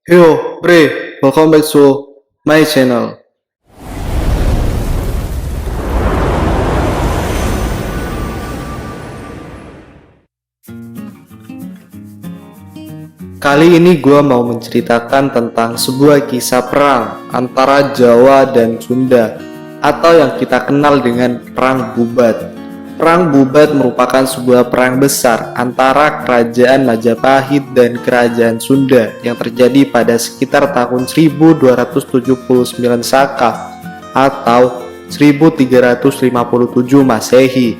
Yo, Bre, welcome back to my channel. Kali ini gue mau menceritakan tentang sebuah kisah perang antara Jawa dan Sunda, atau yang kita kenal dengan Perang Bubat. Perang Bubat merupakan sebuah perang besar antara Kerajaan Majapahit dan Kerajaan Sunda yang terjadi pada sekitar tahun 1279 Saka atau 1357 Masehi.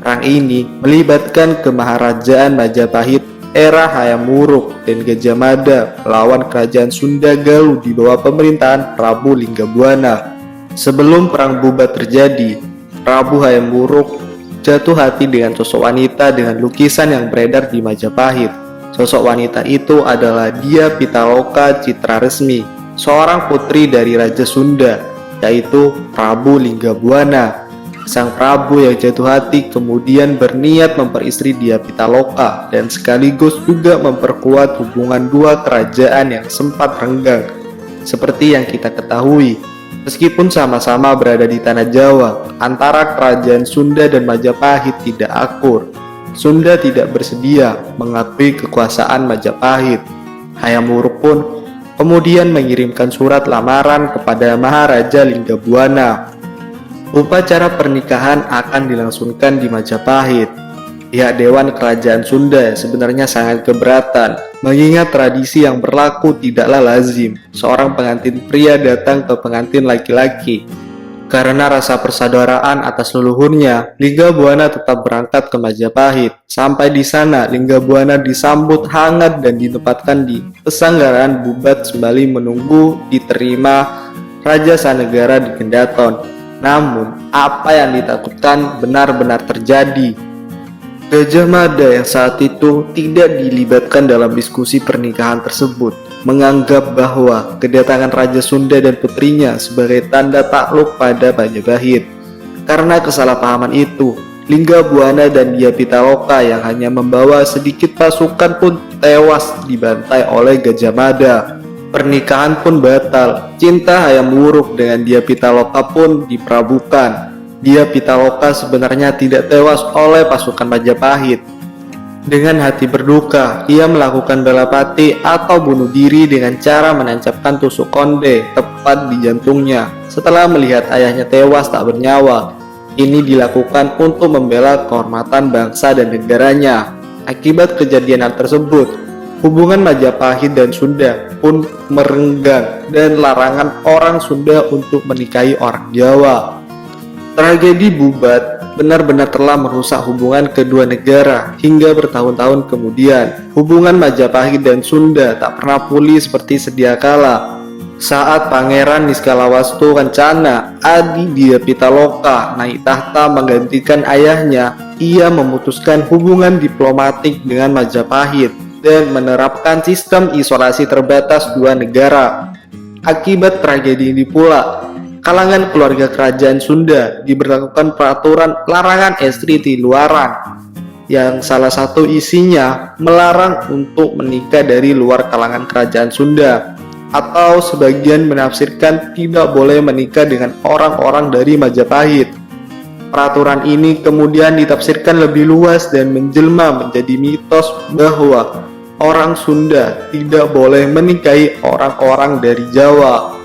Perang ini melibatkan kemaharajaan Majapahit era Hayam Wuruk dan Gajah Mada melawan Kerajaan Sunda Galuh di bawah pemerintahan Prabu Linggabuana. Sebelum Perang Bubat terjadi, Prabu Hayam Wuruk jatuh hati dengan sosok wanita dengan lukisan yang beredar di Majapahit. Sosok wanita itu adalah Dia Pitaloka Citraresmi, seorang putri dari Raja Sunda, yaitu Prabu Linggabuana. Sang Prabu yang jatuh hati kemudian berniat memperistri Dia Pitaloka dan sekaligus juga memperkuat hubungan dua kerajaan yang sempat renggang. Seperti yang kita ketahui, meskipun sama-sama berada di tanah Jawa, antara kerajaan Sunda dan Majapahit tidak akur. Sunda tidak bersedia mengakui kekuasaan Majapahit. Hayam Wuruk pun kemudian mengirimkan surat lamaran kepada Maharaja Linggabuana. Upacara pernikahan akan dilangsungkan di Majapahit. Pihak Dewan Kerajaan Sunda sebenarnya sangat keberatan, mengingat tradisi yang berlaku tidaklah lazim seorang pengantin pria datang ke pengantin laki-laki. Karena rasa persaudaraan atas leluhurnya, Linggabuana tetap berangkat ke Majapahit. Sampai di sana, Linggabuana disambut hangat dan ditempatkan di Pesanggaran Bubat sembali menunggu diterima Raja Sanegara di Gendaton. Namun, apa yang ditakutkan benar-benar terjadi. Gajah Mada yang saat itu tidak dilibatkan dalam diskusi pernikahan tersebut, menganggap bahwa kedatangan Raja Sunda dan putrinya sebagai tanda takluk pada Majapahit. Karena kesalahpahaman itu, Linggabuana dan Dia Pitaloka yang hanya membawa sedikit pasukan pun tewas dibantai oleh Gajah Mada. Pernikahan pun batal. Cinta Hayam Wuruk dengan Dia Pitaloka pun diprabukan. Dia Pitaloka sebenarnya tidak tewas oleh pasukan Majapahit. Dengan hati berduka, ia melakukan balapati atau bunuh diri dengan cara menancapkan tusuk konde tepat di jantungnya. Setelah melihat ayahnya tewas tak bernyawa, ini dilakukan untuk membela kehormatan bangsa dan negaranya. Akibat kejadian tersebut, hubungan Majapahit dan Sunda pun merenggang dan larangan orang Sunda untuk menikahi orang Jawa. Tragedi Bubat benar-benar telah merusak hubungan kedua negara hingga bertahun-tahun kemudian. Hubungan Majapahit dan Sunda tak pernah pulih seperti sedia kala. Saat Pangeran Niskalawastu Kencana, adik Dia Pitaloka, naik tahta menggantikan ayahnya, ia memutuskan hubungan diplomatik dengan Majapahit dan menerapkan sistem isolasi terbatas dua negara. Akibat tragedi ini pula, kalangan keluarga kerajaan Sunda diberlakukan peraturan larangan estri di luaran, yang salah satu isinya melarang untuk menikah dari luar kalangan kerajaan Sunda, atau sebagian menafsirkan tidak boleh menikah dengan orang-orang dari Majapahit. Peraturan ini kemudian ditafsirkan lebih luas dan menjelma menjadi mitos bahwa orang Sunda tidak boleh menikahi orang-orang dari Jawa.